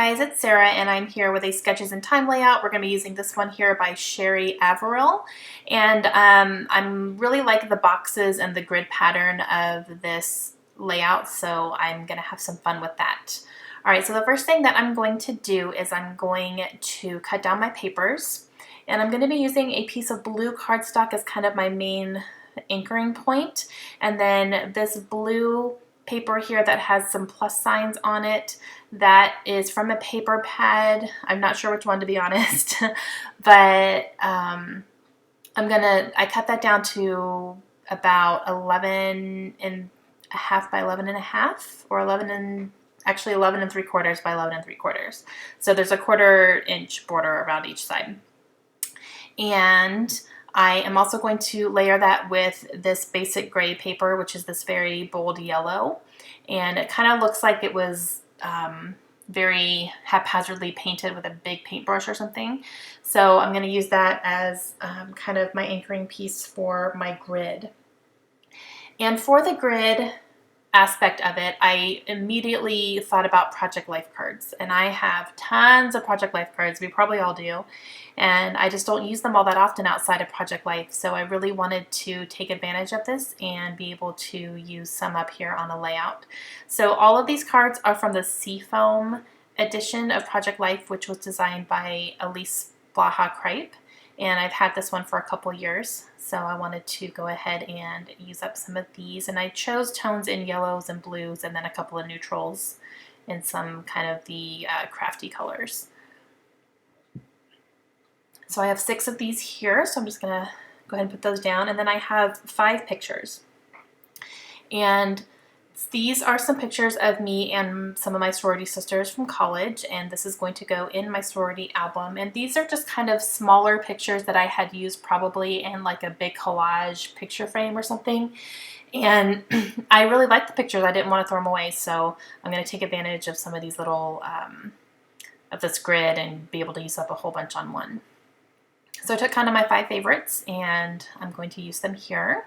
guys, it's Sarah and I'm here with a Sketches in Time layout. We're going to be using this one here by Sherry Averill, and I'm really like the boxes and the grid pattern of this layout, so I'm going to have some fun with that. Alright, so the first thing that I'm going to do is I'm going to cut down my papers, and I'm going to be using a piece of blue cardstock as kind of my main anchoring point, and then this blue paper here that has some plus signs on it, that is from a paper pad. I'm not sure which one, to be honest, but I cut that down to about 11 and a half by 11 and a half, or 11 and 3/4 by 11 and 3/4. So there's a 1/4 inch border around each side. And I am also going to layer that with this basic gray paper, which is this very bold yellow. And it kind of looks like it was very haphazardly painted with a big paintbrush or something. So I'm going to use that as kind of my anchoring piece for my grid. And for the grid aspect of it, I immediately thought about Project Life cards, and I have tons of Project Life cards. We probably all do, and I just don't use them all that often outside of Project Life, so I really wanted to take advantage of this and be able to use some up here on the layout. So all of these cards are from the Seafoam edition of Project Life, which was designed by Elise Blaha-Kripe, and I've had this one for a couple years, so I wanted to go ahead and use up some of these. And I chose tones in yellows and blues, and then a couple of neutrals and some kind of the crafty colors. So I have 6 of these here, so I'm just going to go ahead and put those down. And then I have 5 pictures. And these are some pictures of me and some of my sorority sisters from college, and this is going to go in my sorority album. And these are just kind of smaller pictures that I had used probably in like a big collage picture frame or something. And I really like the pictures. I didn't want to throw them away, so I'm going to take advantage of some of these little, of this grid and be able to use up a whole bunch on one. So I took kind of my 5 favorites, and I'm going to use them here.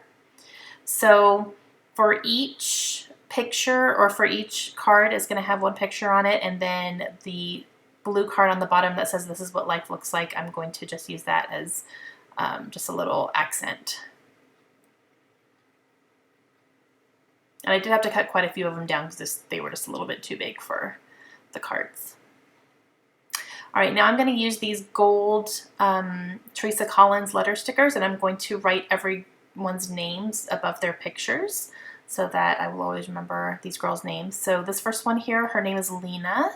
So for each picture, or for each card, is going to have one picture on it, and then the blue card on the bottom that says this is what life looks like, I'm going to just use that as just a little accent. And I did have to cut quite a few of them down because they were just a little bit too big for the cards. Alright, now I'm going to use these gold Teresa Collins letter stickers, and I'm going to write everyone's names above their pictures, so that I will always remember these girls' names. So this first one here, her name is Lena.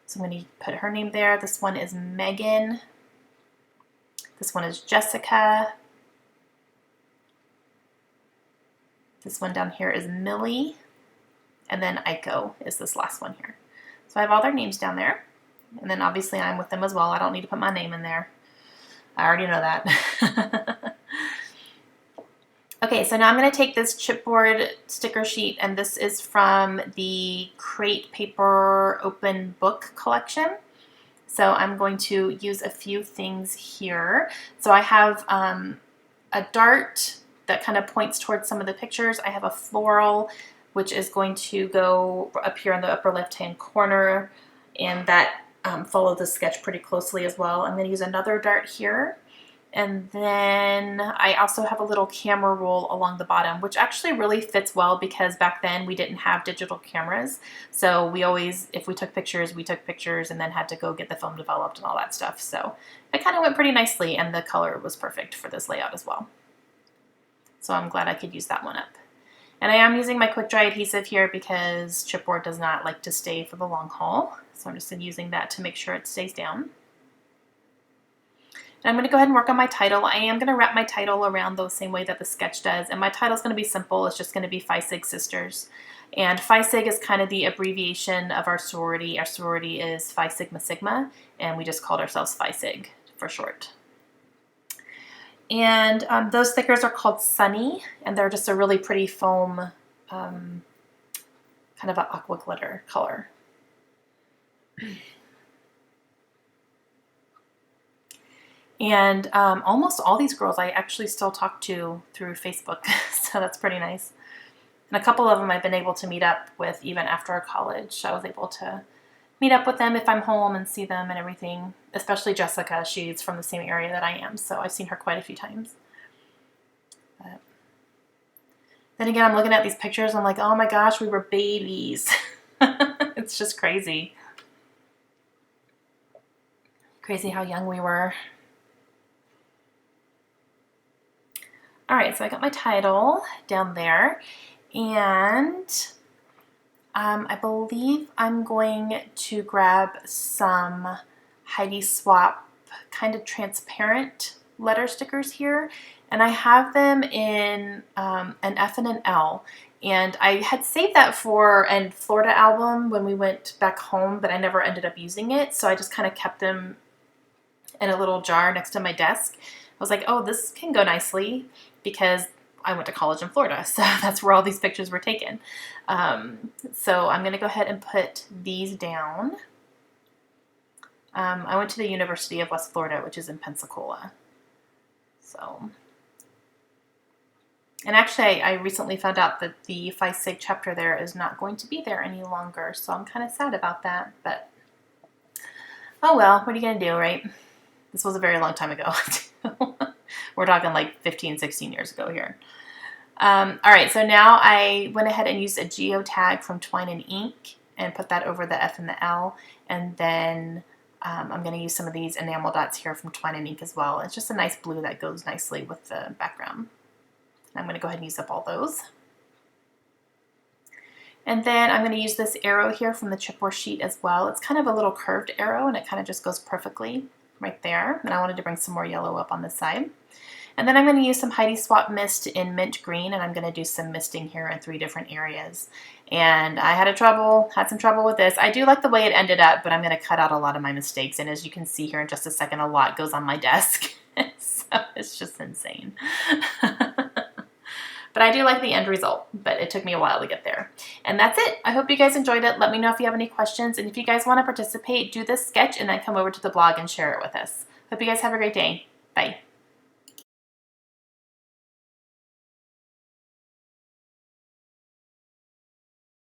So I'm going to put her name there. This one is Megan. This one is Jessica. This one down here is Millie. And then Aiko is this last one here. So I have all their names down there. And then obviously I'm with them as well. I don't need to put my name in there. I already know that. Okay, so now I'm going to take this chipboard sticker sheet, and this is from the Crate Paper Open Book collection. So I'm going to use a few things here. So I have a dart that kind of points towards some of the pictures. I have a floral, which is going to go up here in the upper left-hand corner, and that followed the sketch pretty closely as well. I'm going to use another dart here. And then I also have a little camera roll along the bottom, which actually really fits well because back then we didn't have digital cameras. So we always, if we took pictures and then had to go get the film developed and all that stuff. So it kind of went pretty nicely, and the color was perfect for this layout as well. So I'm glad I could use that one up. And I am using my quick dry adhesive here because chipboard does not like to stay for the long haul. So I'm just using that to make sure it stays down. And I'm going to go ahead and work on my title. I am going to wrap my title around the same way that the sketch does. And my title is going to be simple. It's just going to be Phi Sig Sisters. And Phi Sig is kind of the abbreviation of our sorority. Our sorority is Phi Sigma Sigma, and we just called ourselves Phi Sig for short. And those stickers are called Sunny, and they're just a really pretty foam, kind of an aqua glitter color. And almost all these girls I actually still talk to through Facebook, so that's pretty nice. And a couple of them I've been able to meet up with even after college. I was able to meet up with them if I'm home and see them and everything, especially Jessica. She's from the same area that I am, so I've seen her quite a few times. But then again, I'm looking at these pictures, and I'm like, oh my gosh, we were babies. It's just crazy. Crazy how young we were. All right, so I got my title down there, and I believe I'm going to grab some Heidi Swap kind of transparent letter stickers here, and I have them in an F and an L. And I had saved that for a Florida album when we went back home, but I never ended up using it, so I just kind of kept them in a little jar next to my desk. I was like, oh, this can go nicely because I went to college in Florida, so that's where all these pictures were taken. So I'm going to go ahead and put these down. I went to the University of West Florida, which is in Pensacola. So, and actually, I recently found out that the Phi Sig chapter there is not going to be there any longer, so I'm kind of sad about that, but oh well, what are you going to do, right? This was a very long time ago. We're talking like 15, 16 years ago here. All right, so now I went ahead and used a geotag from Twine and Ink and put that over the F and the L, and then I'm going to use some of these enamel dots here from Twine and Ink as well. It's just a nice blue that goes nicely with the background. I'm going to go ahead and use up all those. And then I'm going to use this arrow here from the chipboard sheet as well. It's kind of a little curved arrow, and it kind of just goes perfectly right there. And I wanted to bring some more yellow up on this side. And then I'm going to use some Heidi Swap mist in mint green, and I'm going to do some misting here in 3 different areas. And I had some trouble with this. I do like the way it ended up, but I'm going to cut out a lot of my mistakes. And as you can see here in just a second, a lot goes on my desk. So it's just insane. But I do like the end result, but it took me a while to get there. And that's it. I hope you guys enjoyed it. Let me know if you have any questions. And if you guys want to participate, do this sketch and then come over to the blog and share it with us. Hope you guys have a great day. Bye.